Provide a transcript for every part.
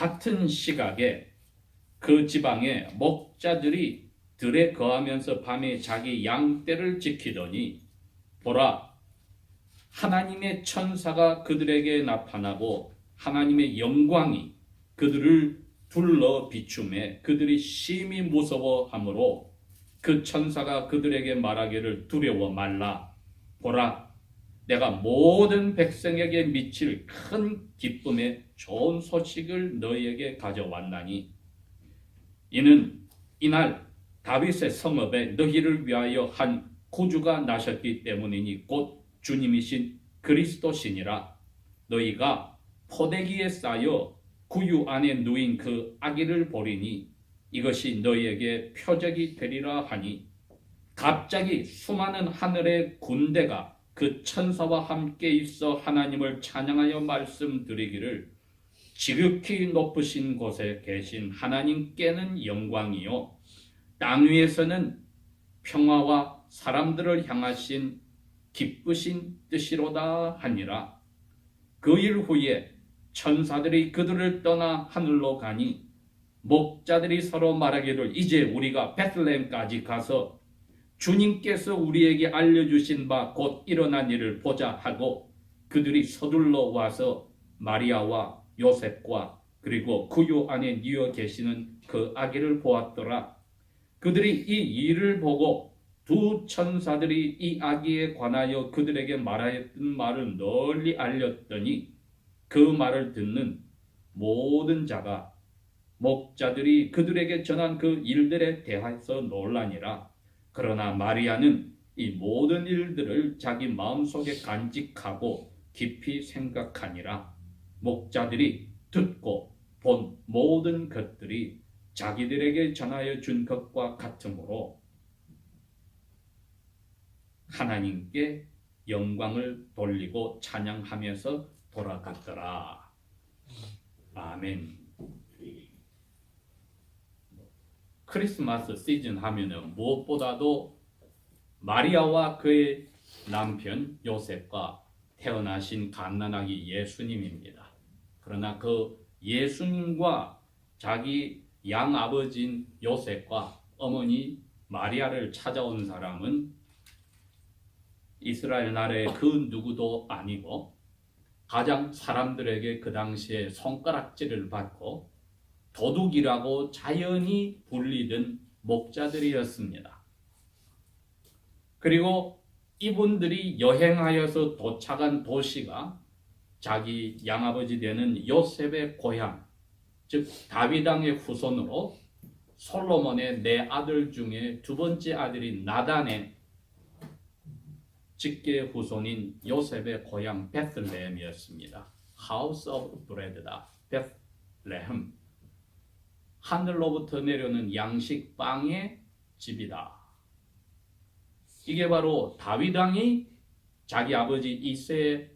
같은 시각에 그 지방에 목자들이 들에 거하면서 밤에 자기 양떼를 지키더니 보라, 하나님의 천사가 그들에게 나타나고 하나님의 영광이 그들을 둘러 비추매 그들이 심히 무서워하므로 그 천사가 그들에게 말하기를 두려워 말라. 보라, 내가 모든 백성에게 미칠 큰 기쁨의 좋은 소식을 너희에게 가져왔나니 이는 이날 다윗의 성읍에 너희를 위하여 한 구주가 나셨기 때문이니 곧 주님이신 그리스도시니라. 너희가 포대기에 쌓여 구유 안에 누인 그 아기를 보리니 이것이 너희에게 표적이 되리라 하니 갑자기 수많은 하늘의 군대가 그 천사와 함께 있어 하나님을 찬양하여 말씀드리기를 지극히 높으신 곳에 계신 하나님께는 영광이요 땅 위에서는 평화와 사람들을 향하신 기쁘신 뜻이로다 하니라. 그 일 후에 천사들이 그들을 떠나 하늘로 가니 목자들이 서로 말하기를 이제 우리가 베들레헴까지 가서 주님께서 우리에게 알려주신 바 곧 일어난 일을 보자 하고 그들이 서둘러 와서 마리아와 요셉과 그리고 구유 안에 누워 계시는 그 아기를 보았더라. 그들이 이 일을 보고 두 천사들이 이 아기에 관하여 그들에게 말하였던 말을 널리 알렸더니 그 말을 듣는 모든 자가 목자들이 그들에게 전한 그 일들에 대하여서 놀라니라. 그러나 마리아는 이 모든 일들을 자기 마음속에 간직하고 깊이 생각하니라. 목자들이 듣고 본 모든 것들이 자기들에게 전하여 준 것과 같으므로 하나님께 영광을 돌리고 찬양하면서 돌아갔더라. 아멘. 크리스마스 시즌 하면은 무엇보다도 마리아와 그의 남편 요셉과 태어나신 갓난아기 예수님입니다. 그러나 그 예수님과 자기 양아버지인 요셉과 어머니 마리아를 찾아온 사람은 이스라엘 나라의 그 누구도 아니고 가장 사람들에게 그 당시에 손가락질을 받고 도둑이라고 자연히 불리던 목자들이었습니다. 그리고 이분들이 여행하여서 도착한 도시가 자기 양아버지 되는 요셉의 고향, 즉 다윗 왕의 후손으로 솔로몬의 네 아들 중에 두 번째 아들인 나단의 직계 후손인 요셉의 고향 베들레헴이었습니다. House of Bread다. 베들레헴. 하늘로부터 내려오는 양식 빵의 집이다. 이게 바로 다윗 왕이 자기 아버지 이새의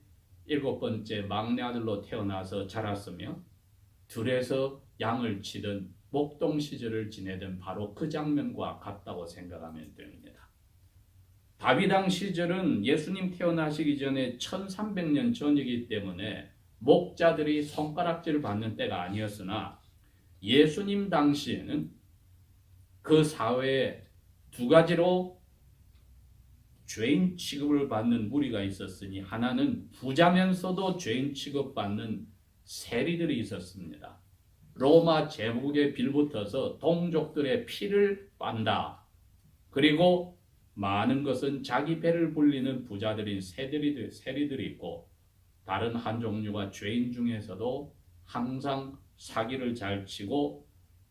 7번째 막내 아들로 태어나서 자랐으며 들에서 양을 치던 목동 시절을 지내던 바로 그 장면과 같다고 생각하면 됩니다. 다윗 왕 시절은 예수님 태어나시기 전에 1300년 전이기 때문에 목자들이 손가락질을 받는 때가 아니었으나 예수님 당시에는 그 사회에 두 가지로 죄인 취급을 받는 무리가 있었으니 하나는 부자면서도 죄인 취급받는 세리들이 있었습니다. 로마 제국에 빌붙어서 동족들의 피를 빤다. 그리고 많은 것은 자기 배를 불리는 부자들인 세리들이 있고 다른 한 종류가 죄인 중에서도 항상 사기를 잘 치고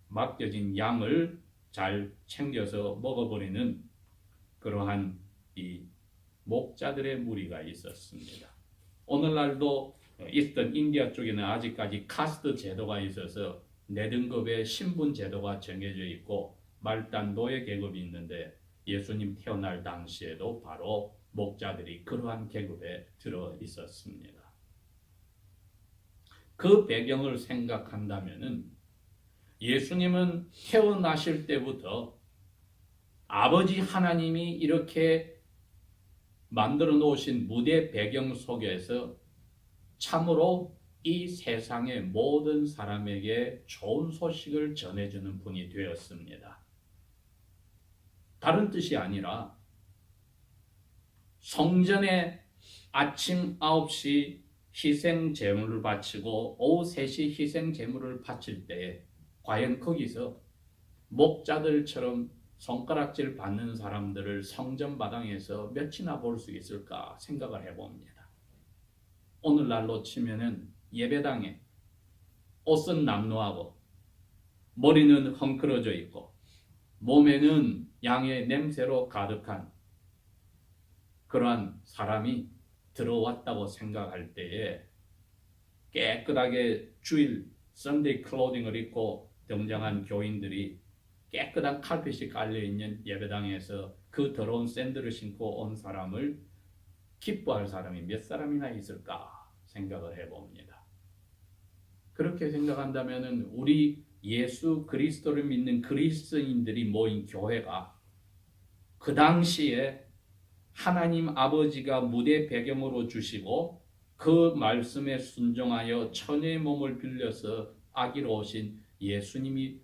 맡겨진 양을 잘 챙겨서 먹어버리는 그러한 이 목자들의 무리가 있었습니다. 오늘날도 있던 인디아 쪽에는 아직까지 카스트 제도가 있어서 네 등급의 신분 제도가 정해져 있고 말단 노예 계급이 있는데 예수님 태어날 당시에도 바로 목자들이 그러한 계급에 들어 있었습니다. 그 배경을 생각한다면은 예수님은 태어나실 때부터 아버지 하나님이 이렇게 만들어 놓으신 무대 배경 속에서 참으로 이 세상의 모든 사람에게 좋은 소식을 전해주는 분이 되었습니다. 다른 뜻이 아니라 성전에 아침 9시 희생 제물을 바치고 오후 3시 희생 제물을 바칠 때 과연 거기서 목자들처럼 손가락질 받는 사람들을 성전 마당에서 몇이나 볼 수 있을까 생각을 해봅니다. 오늘날로 치면은 예배당에 옷은 남루하고 머리는 헝클어져 있고 몸에는 양의 냄새로 가득한 그러한 사람이 들어왔다고 생각할 때에 깨끗하게 주일 썬데이 클로딩을 입고 등장한 교인들이 깨끗한 칼펫이 깔려있는 예배당에서 그 더러운 샌들을 신고 온 사람을 기뻐할 사람이 몇 사람이나 있을까 생각을 해봅니다. 그렇게 생각한다면 우리 예수 그리스도를 믿는 그리스도인들이 모인 교회가 그 당시에 하나님 아버지가 무대 배경으로 주시고 그 말씀에 순종하여 천의 몸을 빌려서 아기로 오신 예수님이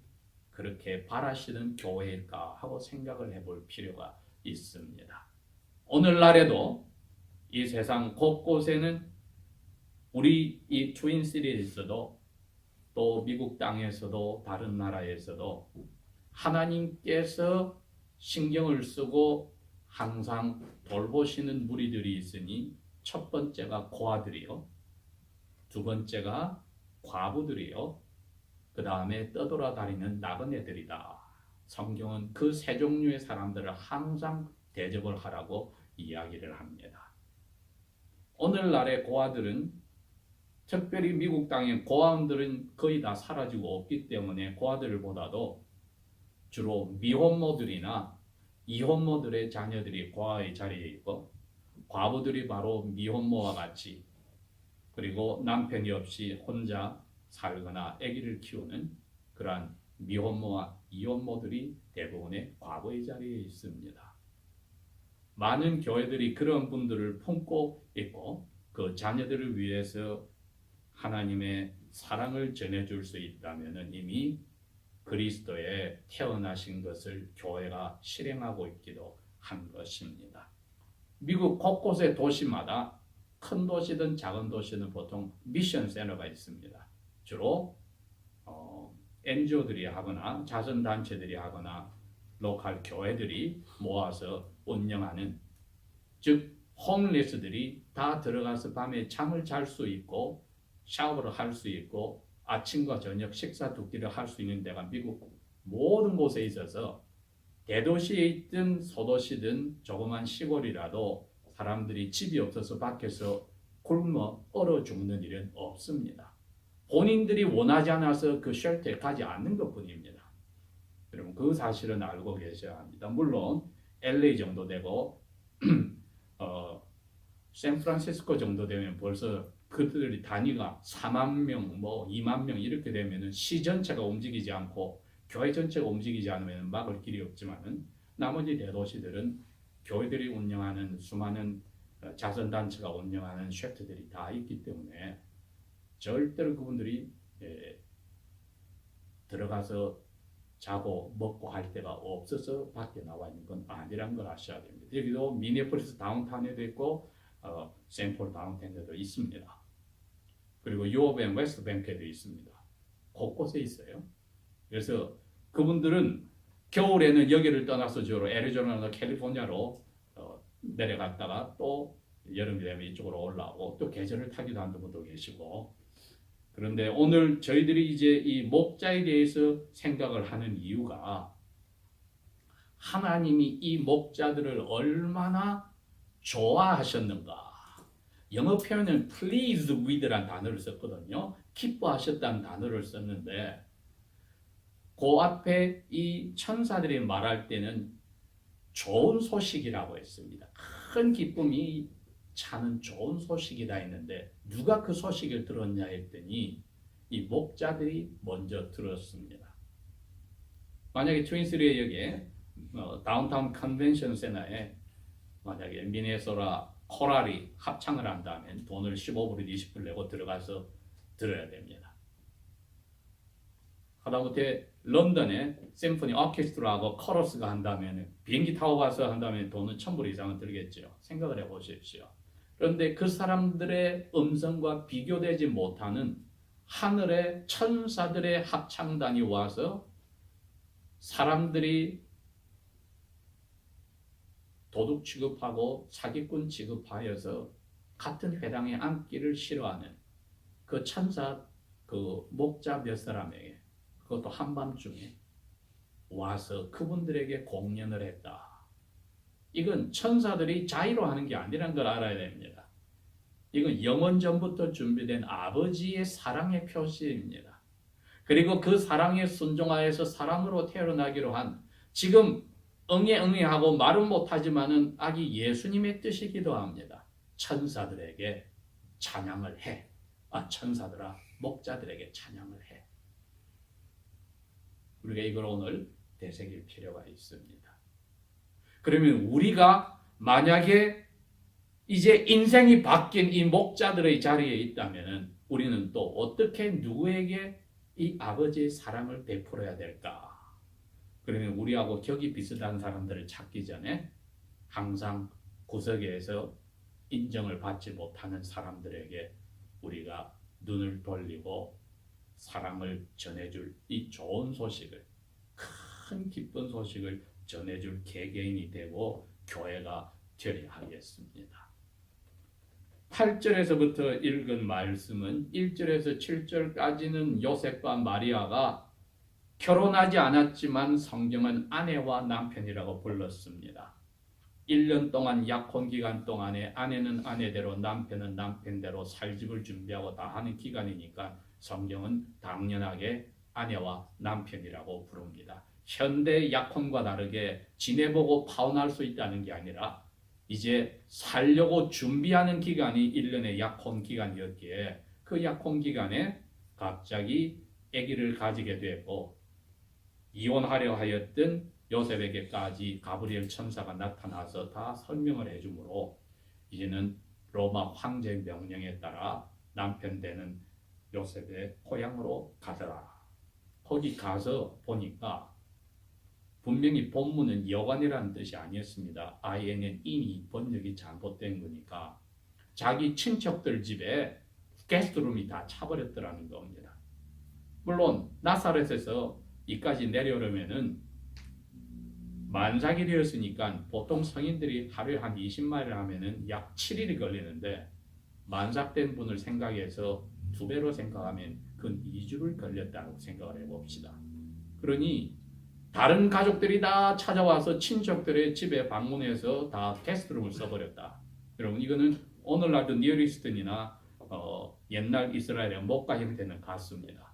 그렇게 바라시는 교회일까 하고 생각을 해볼 필요가 있습니다. 오늘날에도 이 세상 곳곳에는 우리 이 트윈시티에서도 또 미국 땅에서도 다른 나라에서도 하나님께서 신경을 쓰고 항상 돌보시는 무리들이 있으니 첫 번째가 고아들이요, 두 번째가 과부들이요, 그 다음에 떠돌아다니는 나그네들이다. 성경은 그 세 종류의 사람들을 항상 대접을 하라고 이야기를 합니다. 오늘날의 고아들은 특별히 미국 땅의 고아원들은 거의 다 사라지고 없기 때문에 고아들보다도 주로 미혼모들이나 이혼모들의 자녀들이 고아의 자리에 있고 과부들이 바로 미혼모와 같이 그리고 남편이 없이 혼자 살거나 아기를 키우는 그러한 미혼모와 이혼모들이 대부분의 과부의 자리에 있습니다. 많은 교회들이 그런 분들을 품고 있고 그 자녀들을 위해서 하나님의 사랑을 전해줄 수 있다면 이미 그리스도에 태어나신 것을 교회가 실행하고 있기도 한 것입니다. 미국 곳곳의 도시마다 큰 도시든 작은 도시든 보통 미션 센터가 있습니다. 주로 NGO들이 하거나 자선단체들이 하거나 로컬 교회들이 모아서 운영하는, 즉 홈리스들이 다 들어가서 밤에 잠을 잘 수 있고 샤워를 할 수 있고 아침과 저녁 식사 두 끼를 할 수 있는 데가 미국 모든 곳에 있어서 대도시에 있든 소도시든 조그만 시골이라도 사람들이 집이 없어서 밖에서 굶어 얼어 죽는 일은 없습니다. 본인들이 원하지 않아서 그 쉘터에 가지 않는 것뿐입니다. 여러분 그 사실은 알고 계셔야 합니다. 물론 LA 정도 되고 샌프란시스코 정도 되면 벌써 그들이 단위가 4만 명, 2만 명 이렇게 되면은 시 전체가 움직이지 않고 교회 전체가 움직이지 않으면 막을 길이 없지만은 나머지 대도시들은 교회들이 운영하는 수많은 자선단체가 운영하는 쉘터들이 다 있기 때문에 절대로 그분들이 들어가서 자고 먹고 할 데가 없어서 밖에 나와 있는 건 아니란 걸 아셔야 됩니다. 여기도 미니애폴리스 다운타운에도 있고 세인트폴 다운타운에도 있습니다. 그리고 유오벤 웨스트뱅크에도 있습니다. 곳곳에 있어요. 그래서 그분들은 겨울에는 여기를 떠나서 주로 애리조나나 캘리포니아로 내려갔다가 또 여름이 되면 이쪽으로 올라오고 또 계절을 타기도 하는 분도 계시고, 그런데 오늘 저희들이 이제 이 목자에 대해서 생각을 하는 이유가 하나님이 이 목자들을 얼마나 좋아하셨는가. 영어 표현은 pleased with라는 단어를 썼거든요. 기뻐하셨다는 단어를 썼는데 그 앞에 이 천사들이 말할 때는 좋은 소식이라고 했습니다. 큰 기쁨이 차는 좋은 소식이다 했는데 누가 그 소식을 들었냐 했더니 이 목자들이 먼저 들었습니다. 만약에 트윈시티의 여기에 다운타운 컨벤션 센터에 만약에 미네소라 코랄이 합창을 한다면 돈을 15불, 20불 내고 들어가서 들어야 됩니다. 하다못해 런던에 심포니 오케스트라하고 코러스가 한다면 비행기 타고 가서 한다면 돈은 1,000불 이상은 들겠죠. 생각을 해보십시오. 그런데 그 사람들의 음성과 비교되지 못하는 하늘의 천사들의 합창단이 와서 사람들이 도둑 취급하고 사기꾼 취급하여서 같은 회당에 앉기를 싫어하는 그 천사 그 목자 몇 사람에게 그것도 한밤중에 와서 그분들에게 공연을 했다. 이건 천사들이 자의로 하는 게 아니라는 걸 알아야 됩니다. 이건 영원 전부터 준비된 아버지의 사랑의 표시입니다. 그리고 그 사랑에 순종하여서 사람으로 태어나기로 한 지금 응애응애하고 말은 못하지만은 아기 예수님의 뜻이기도 합니다. 천사들에게 찬양을 해. 천사들아 목자들에게 찬양을 해. 우리가 이걸 오늘 되새길 필요가 있습니다. 그러면 우리가 만약에 이제 인생이 바뀐 이 목자들의 자리에 있다면 우리는 또 어떻게 누구에게 이 아버지의 사랑을 베풀어야 될까? 그러면 우리하고 격이 비슷한 사람들을 찾기 전에 항상 구석에서 인정을 받지 못하는 사람들에게 우리가 눈을 돌리고 사랑을 전해줄 이 좋은 소식을, 큰 기쁜 소식을 전해줄 개개인이 되고 교회가 되어야 하겠습니다. 8절에서부터 읽은 말씀은 1절에서 7절까지는 요셉과 마리아가 결혼하지 않았지만 성경은 아내와 남편이라고 불렀습니다. 1년 동안 약혼 기간 동안에 아내는 아내대로 남편은 남편대로 살 집을 준비하고 다 하는 기간이니까 성경은 당연하게 아내와 남편이라고 부릅니다. 현대 약혼과 다르게 지내보고 파혼할 수 있다는 게 아니라 이제 살려고 준비하는 기간이 1년의 약혼 기간이었기에 그 약혼 기간에 갑자기 아기를 가지게 되고 이혼하려 하였던 요셉에게까지 가브리엘 천사가 나타나서 다 설명을 해주므로 이제는 로마 황제 명령에 따라 남편 되는 요셉의 고향으로 가더라. 거기 가서 보니까 분명히 본문은 여관이라는 뜻이 아니었습니다. 아예는 이미 번역이 잘못된 거니까 자기 친척들 집에 게스트룸이 다 차버렸더라는 겁니다. 물론 나사렛에서 이까지 내려오려면은 만삭이 되었으니까 보통 성인들이 하루에 한 20마일을 하면은 약 7일이 걸리는데 만삭된 분을 생각해서 2배로 생각하면 그 2주를 걸렸다고 생각을 해봅시다. 그러니 다른 가족들이 다 찾아와서 친척들의 집에 방문해서 다 게스트룸을 써버렸다. 여러분 이거는 오늘날도 니어리스턴이나 옛날 이스라엘의 목가 형태는 같습니다.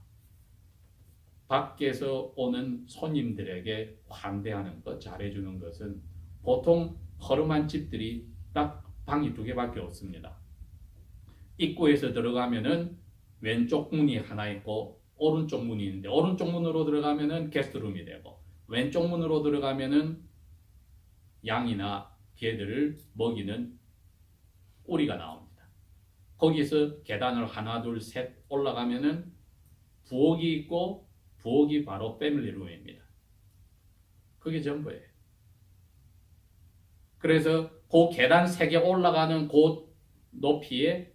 밖에서 오는 손님들에게 환대하는 것, 잘해주는 것은 보통 허름한 집들이 딱 방이 2개밖에 없습니다. 입구에서 들어가면은 왼쪽 문이 하나 있고 오른쪽 문이 있는데 오른쪽 문으로 들어가면은 게스트룸이 되고 왼쪽 문으로 들어가면은 양이나 개들을 먹이는 우리가 나옵니다. 거기서 계단을 하나 둘 셋 올라가면은 부엌이 있고 부엌이 바로 패밀리룸입니다. 그게 전부예요. 그래서 그 계단 3개 올라가는 그 높이에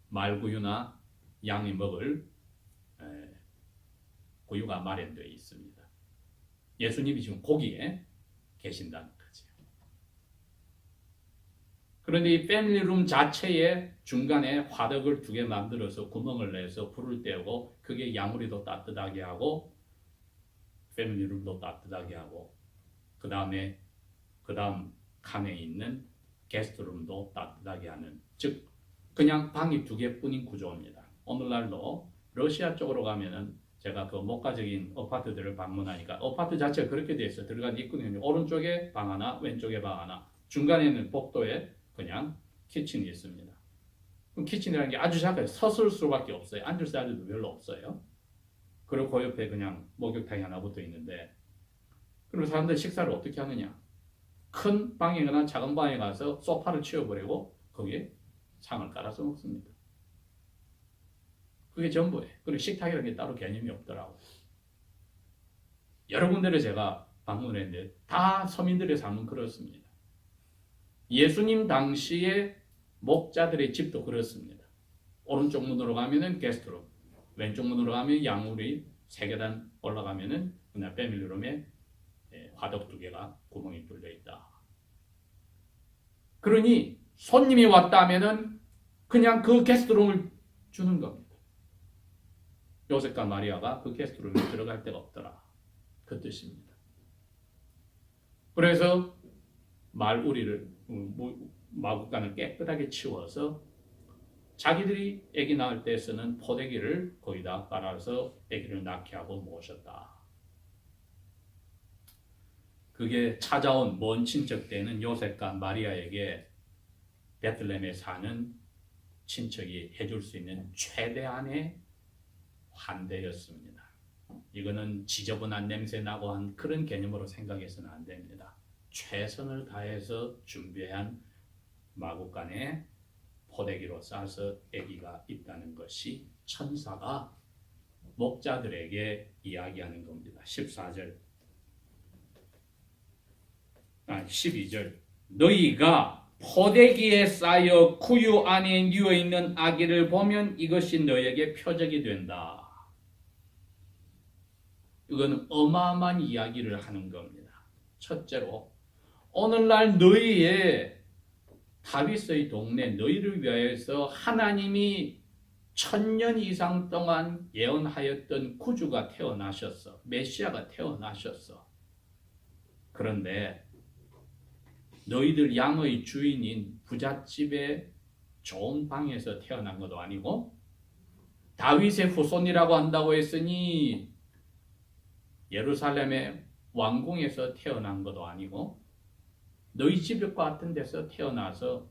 말구유나 양이 먹을 구유가 마련되어 있습니다. 예수님이 지금 거기에 계신다는 거죠. 그런데 이 패밀리룸 자체에 중간에 화덕을 2개 만들어서 구멍을 내서 불을 떼고 그게 양우리도 따뜻하게 하고 패밀리룸도 따뜻하게 하고 그 다음 칸에 있는 게스트룸도 따뜻하게 하는 즉 그냥 방이 2개뿐인 구조입니다. 오늘날도 러시아 쪽으로 가면은 제가 그 목가적인 아파트들을 방문하니까 아파트 자체가 그렇게 돼 있어요. 들어간 입구는 오른쪽에 방 하나, 왼쪽에 방 하나, 중간에는 복도에 그냥 키친이 있습니다. 그럼 키친이라는 게 아주 작아요. 섰을 수밖에 없어요. 앉을 자리도 별로 없어요. 그리고 그 옆에 그냥 목욕탕이 하나 붙어 있는데 그럼 사람들이 식사를 어떻게 하느냐? 큰 방이거나 작은 방에 가서 소파를 치워버리고 거기에 상을 깔아서 먹습니다. 그게 전부예요. 그리고 식탁이라는 게 따로 개념이 없더라고요. 여러 군데를 제가 방문했는데 다 서민들의 삶은 그렇습니다. 예수님 당시에 목자들의 집도 그렇습니다. 오른쪽 문으로 가면은 게스트룸, 왼쪽 문으로 가면 양우리 3계단 올라가면은 그냥 패밀리룸에 화덕 2개가 구멍이 뚫려 있다. 그러니 손님이 왔다 하면은 그냥 그 게스트룸을 주는 겁니다. 요셉과 마리아가 그 게스트룸에 들어갈 데가 없더라. 그 뜻입니다. 그래서 말우리를 마구간을 깨끗하게 치워서 자기들이 아기 낳을 때 쓰는 포대기를 거기다 깔아서 아기를 낳게 하고 모셨다. 그게 찾아온 먼 친척 때는 요셉과 마리아에게 베들레헴에 사는 친척이 해줄 수 있는 최대한의 환대였습니다. 이거는 지저분한 냄새 나고 한 그런 개념으로 생각해서는 안 됩니다. 최선을 다해서 준비한 마구간에 포대기로 싸서 아기가 있다는 것이 천사가 목자들에게 이야기하는 겁니다. 12절 너희가 포대기에 쌓여 구유 안에 누워 있는 아기를 보면 이것이 너희에게 표적이 된다. 이건 어마어마한 이야기를 하는 겁니다. 첫째로 오늘날 너희의 다윗의 동네 너희를 위하여서 하나님이 1000년 이상 동안 예언하였던 구주가 태어나셨어. 메시아가 태어나셨어. 그런데 너희들 양의 주인인 부잣집의 좋은 방에서 태어난 것도 아니고 다윗의 후손이라고 한다고 했으니 예루살렘의 왕궁에서 태어난 것도 아니고 너희 집 같은 데서 태어나서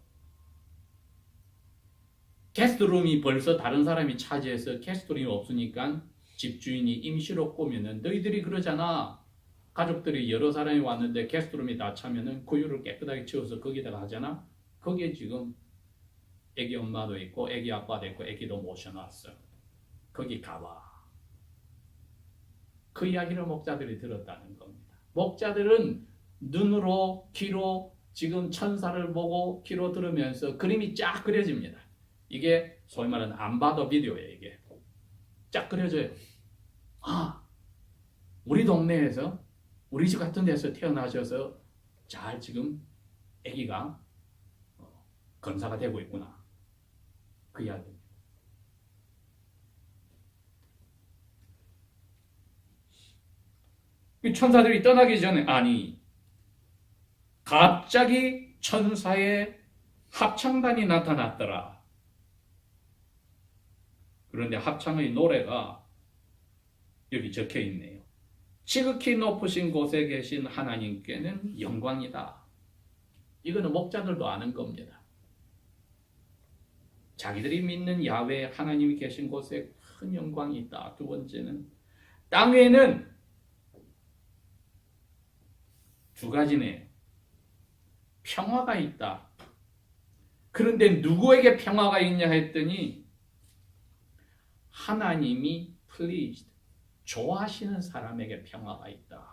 게스트룸이 벌써 다른 사람이 차지해서 게스트룸이 없으니까 집주인이 임시로 꾸면은 너희들이 그러잖아. 가족들이 여러 사람이 왔는데 게스트룸이 다 차면은 구유를 깨끗하게 치워서 거기다가 하잖아. 거기에 지금 애기 엄마도 있고 애기 아빠도 있고 애기도 모셔놨어. 거기 가봐. 그 이야기를 목자들이 들었다는 겁니다. 목자들은 눈으로 귀로 지금 천사를 보고 귀로 들으면서 그림이 쫙 그려집니다. 이게 소위 말하는 안 봐도 비디오예요. 이게 쫙 그려져요. 아, 우리 동네에서 우리 집 같은 데서 태어나셔서 잘 지금 아기가 건사가 되고 있구나. 그 이야기입니다. 천사들이 떠나기 전에 갑자기 천사의 합창단이 나타났더라. 그런데 합창의 노래가 여기 적혀 있네요. 지극히 높으신 곳에 계신 하나님께는 영광이다. 이거는 목자들도 아는 겁니다. 자기들이 믿는 야훼 하나님이 계신 곳에 큰 영광이 있다. 두 번째는 땅에는 두 가지네요. 평화가 있다. 그런데 누구에게 평화가 있냐 했더니 하나님이 pleased, 좋아하시는 사람에게 평화가 있다.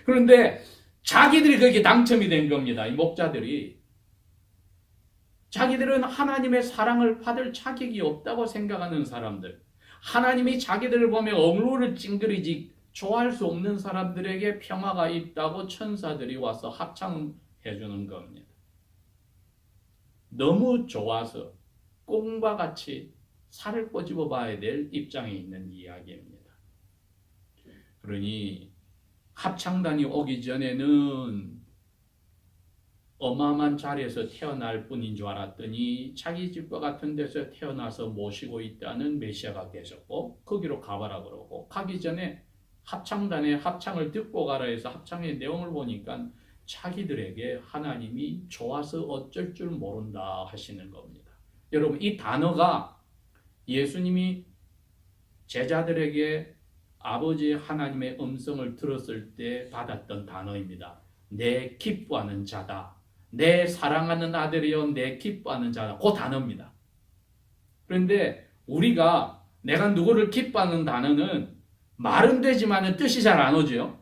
그런데 자기들이 거기에 당첨이 된 겁니다. 이 목자들이. 자기들은 하나님의 사랑을 받을 자격이 없다고 생각하는 사람들. 하나님이 자기들을 보며 얼굴을 찡그리지 좋아할 수 없는 사람들에게 평화가 있다고 천사들이 와서 합창해 주는 겁니다. 너무 좋아서 꿈과 같이 살을 꼬집어 봐야 될 입장에 있는 이야기입니다. 그러니 합창단이 오기 전에는 어마어마한 자리에서 태어날 뿐인 줄 알았더니 자기 집과 같은 데서 태어나서 모시고 있다는 메시아가 계셨고 거기로 가봐라 그러고 가기 전에 합창단의 합창을 듣고 가라 해서 합창의 내용을 보니까 자기들에게 하나님이 좋아서 어쩔 줄 모른다 하시는 겁니다. 여러분 이 단어가 예수님이 제자들에게 아버지 하나님의 음성을 들었을 때 받았던 단어입니다. 내 기뻐하는 자다. 내 사랑하는 아들이여 내 기뻐하는 자다. 그 단어입니다. 그런데 우리가 내가 누구를 기뻐하는 단어는 말은 되지만 뜻이 잘 안 오죠.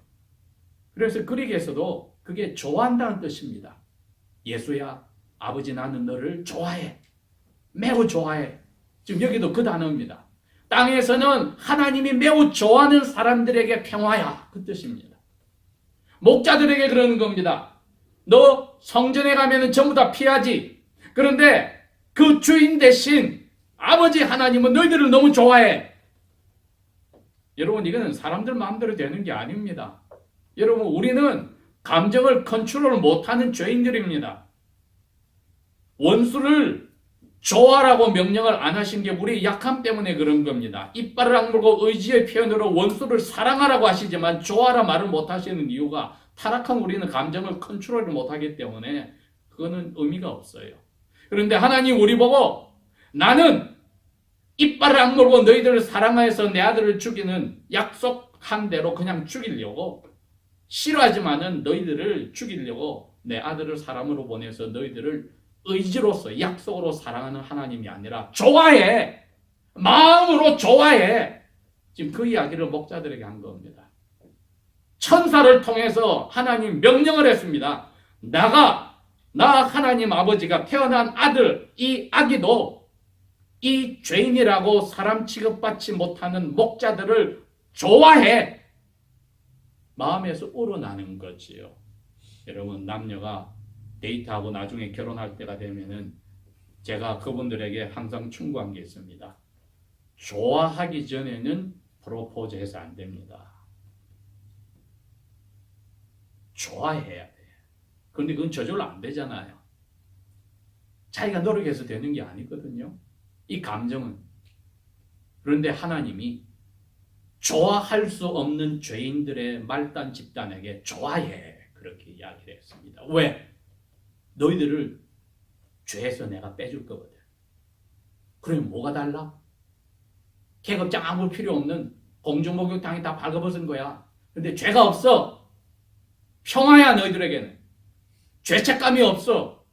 그래서 그리스에서도 그게 좋아한다는 뜻입니다. 예수야, 아버지 나는 너를 좋아해. 매우 좋아해. 지금 여기도 그 단어입니다. 땅에서는 하나님이 매우 좋아하는 사람들에게 평화야. 그 뜻입니다. 목자들에게 그러는 겁니다. 너 성전에 가면 전부 다 피하지. 그런데 그 주인 대신 아버지 하나님은 너희들을 너무 좋아해. 여러분, 이거는 사람들 마음대로 되는 게 아닙니다. 여러분, 우리는 감정을 컨트롤 못하는 죄인들입니다. 원수를 좋아라고 명령을 안 하신 게 우리의 약함 때문에 그런 겁니다. 이빨을 악물고 의지의 표현으로 원수를 사랑하라고 하시지만 좋아라 말을 못 하시는 이유가 타락한 우리는 감정을 컨트롤을 못하기 때문에 그거는 의미가 없어요. 그런데 하나님 우리 보고 나는 이빨을 악물고 너희들을 사랑하여서 내 아들을 죽이는 약속한 대로 그냥 죽이려고 싫어하지만은 너희들을 죽이려고 내 아들을 사람으로 보내서 너희들을 의지로서 약속으로 사랑하는 하나님이 아니라 좋아해. 마음으로 좋아해. 지금 그 이야기를 목자들에게 한 겁니다. 천사를 통해서 하나님 명령을 했습니다. 나 하나님 아버지가 태어난 아들, 이 아기도 이 죄인이라고 사람 취급받지 못하는 목자들을 좋아해. 마음에서 우러나는 거지요. 여러분, 남녀가 데이트하고 나중에 결혼할 때가 되면은 제가 그분들에게 항상 충고한 게 있습니다. 좋아하기 전에는 프로포즈해서 안 됩니다. 좋아해야 돼. 그런데 그건 저절로 안 되잖아요. 자기가 노력해서 되는 게 아니거든요. 이 감정은. 그런데 하나님이 좋아할 수 없는 죄인들의 말단 집단에게 좋아해. 그렇게 이야기를 했습니다. 왜? 너희들을 죄에서 내가 빼줄 거거든. 그러면 뭐가 달라? 계급장 아무 필요 없는 공중목욕탕이 다 발가벗은 거야. 근데 죄가 없어. 평화야 너희들에게는. 죄책감이 없어.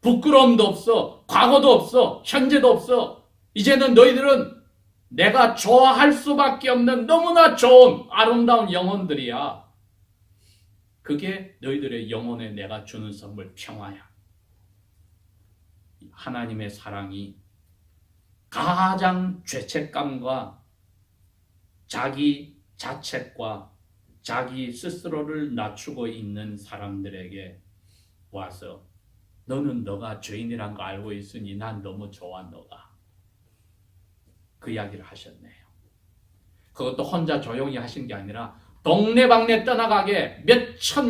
부끄러움도 없어. 과거도 없어. 현재도 없어. 이제는 너희들은 내가 좋아할 수밖에 없는 너무나 좋은 아름다운 영혼들이야. 그게 너희들의 영혼에 내가 주는 선물 평화야. 하나님의 사랑이 가장 죄책감과 자기 자책과 자기 스스로를 낮추고 있는 사람들에게 와서 너는 너가 죄인이란 거 알고 있으니 난 너무 좋아 너가. 그 이야기를 하셨네요. 그것도 혼자 조용히 하신 게 아니라 동네방네 떠나가게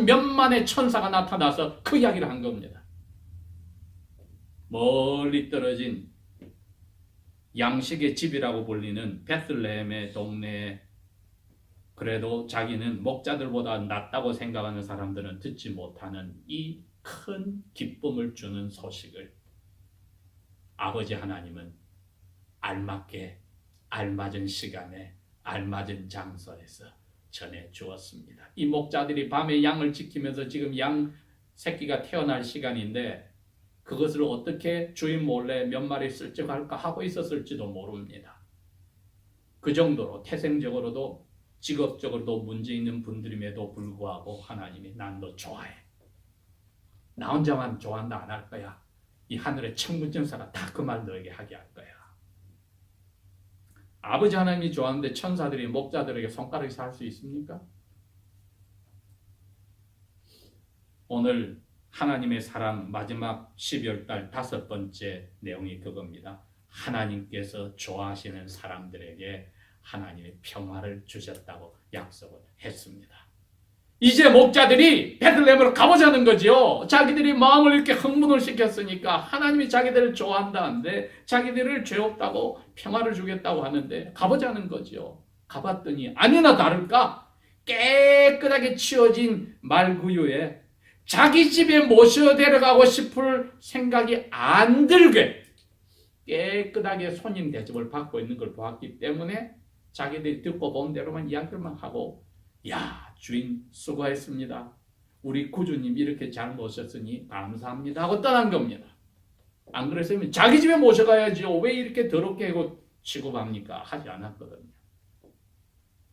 몇만의 천사가 나타나서 그 이야기를 한 겁니다. 멀리 떨어진 양식의 집이라고 불리는 베들레헴의 동네에 그래도 자기는 목자들보다 낫다고 생각하는 사람들은 듣지 못하는 이 큰 기쁨을 주는 소식을 아버지 하나님은 알맞게 알맞은 시간에 알맞은 장소에서 전해 주었습니다. 이 목자들이 밤에 양을 지키면서 지금 양 새끼가 태어날 시간인데 그것을 어떻게 주인 몰래 몇 마리 쓸적할까 하고 있었을지도 모릅니다. 그 정도로 태생적으로도 직업적으로도 문제 있는 분들임에도 불구하고 하나님이 난 너 좋아해. 나 혼자만 좋아한다 안 할 거야. 이 하늘의 천군천사가 다 그 말 너에게 하게 할 거야. 아버지 하나님이 좋아하는데 천사들이 목자들에게 손가락에서 할 수 있습니까? 오늘 하나님의 사랑 마지막 12월달 5번째 내용이 그겁니다. 하나님께서 좋아하시는 사람들에게 하나님의 평화를 주셨다고 약속을 했습니다. 이제 목자들이 베들레헴으로 가보자는 거죠. 자기들이 마음을 이렇게 흥분을 시켰으니까 하나님이 자기들을 좋아한다는데 자기들을 죄 없다고 평화를 주겠다고 하는데 가보자는 거죠. 가봤더니 아니나 다를까 깨끗하게 치워진 말구유에 자기 집에 모셔 데려가고 싶을 생각이 안 들게 깨끗하게 손님 대접을 받고 있는 걸 보았기 때문에 자기들이 듣고 본 대로만 이야기만 하고 야 주인 수고했습니다. 우리 구주님 이렇게 잘 모셨으니 감사합니다 하고 떠난 겁니다. 안 그랬으면 자기 집에 모셔가야죠. 왜 이렇게 더럽게 하고 취급합니까? 하지 않았거든요.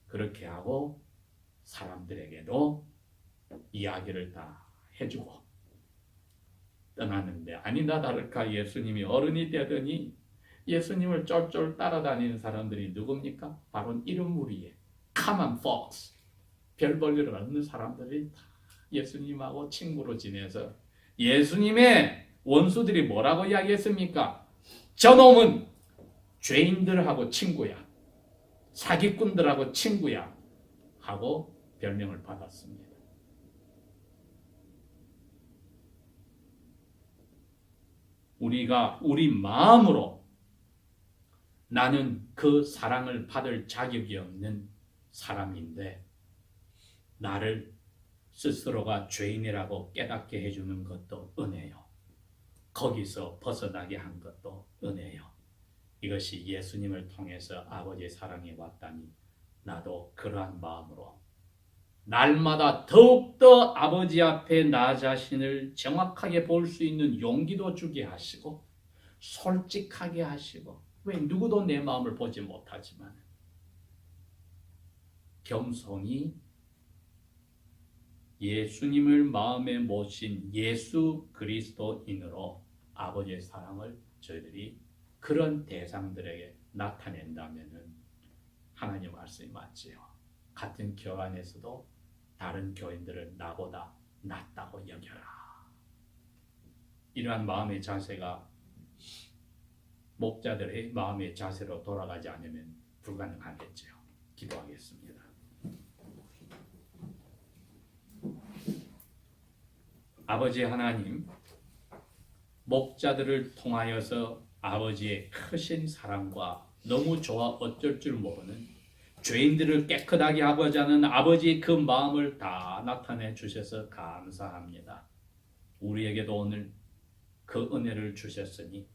그렇게 하고 사람들에게도 이야기를 다 해주고 떠나는데 아니나 다를까 예수님이 어른이 되더니 예수님을 쫄쫄 따라다니는 사람들이 누굽니까? 바로 이름 무리에 common folks, 별 볼일을 없는 사람들이 다 예수님하고 친구로 지내서 예수님의 원수들이 뭐라고 이야기했습니까? 저놈은 죄인들하고 친구야, 사기꾼들하고 친구야 하고 별명을 받았습니다. 우리가 우리 마음으로 나는 그 사랑을 받을 자격이 없는 사람인데 나를 스스로가 죄인이라고 깨닫게 해주는 것도 은혜요. 거기서 벗어나게 한 것도 은혜요. 이것이 예수님을 통해서 아버지의 사랑이 왔다니 나도 그러한 마음으로 날마다 더욱더 아버지 앞에 나 자신을 정확하게 볼 수 있는 용기도 주게 하시고 솔직하게 하시고 왜 누구도 내 마음을 보지 못하지만 겸손히 예수님을 마음에 모신 예수 그리스도인으로 아버지의 사랑을 저희들이 그런 대상들에게 나타낸다면 하나님 말씀이 맞지요. 같은 교회 안에서도 다른 교인들을 나보다 낫다고 여겨라. 이러한 마음의 자세가 목자들의 마음의 자세로 돌아가지 않으면 불가능하겠죠. 기도하겠습니다. 아버지 하나님, 목자들을 통하여서 아버지의 크신 사랑과 너무 좋아 어쩔 줄 모르는 죄인들을 깨끗하게 하고자 하는 아버지의 그 마음을 다 나타내 주셔서 감사합니다. 우리에게도 오늘 그 은혜를 주셨으니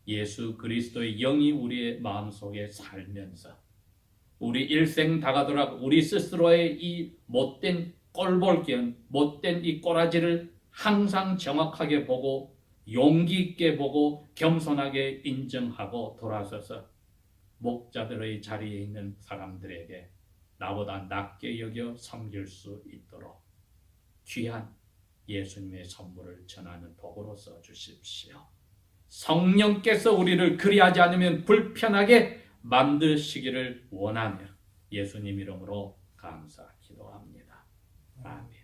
예수 그리스도의 영이 우리의 마음속에 살면서 우리 일생 다가도록 우리 스스로의 이 못된 꼴볼견, 못된 이 꼬라지를 항상 정확하게 보고 용기 있게 보고 겸손하게 인정하고 돌아서서 목자들의 자리에 있는 사람들에게 나보다 낮게 여겨 섬길 수 있도록 귀한 예수님의 선물을 전하는 도구로 써주십시오. 성령께서 우리를 그리하지 않으면 불편하게 만드시기를 원하며 예수님 이름으로 감사 기도합니다. 아멘.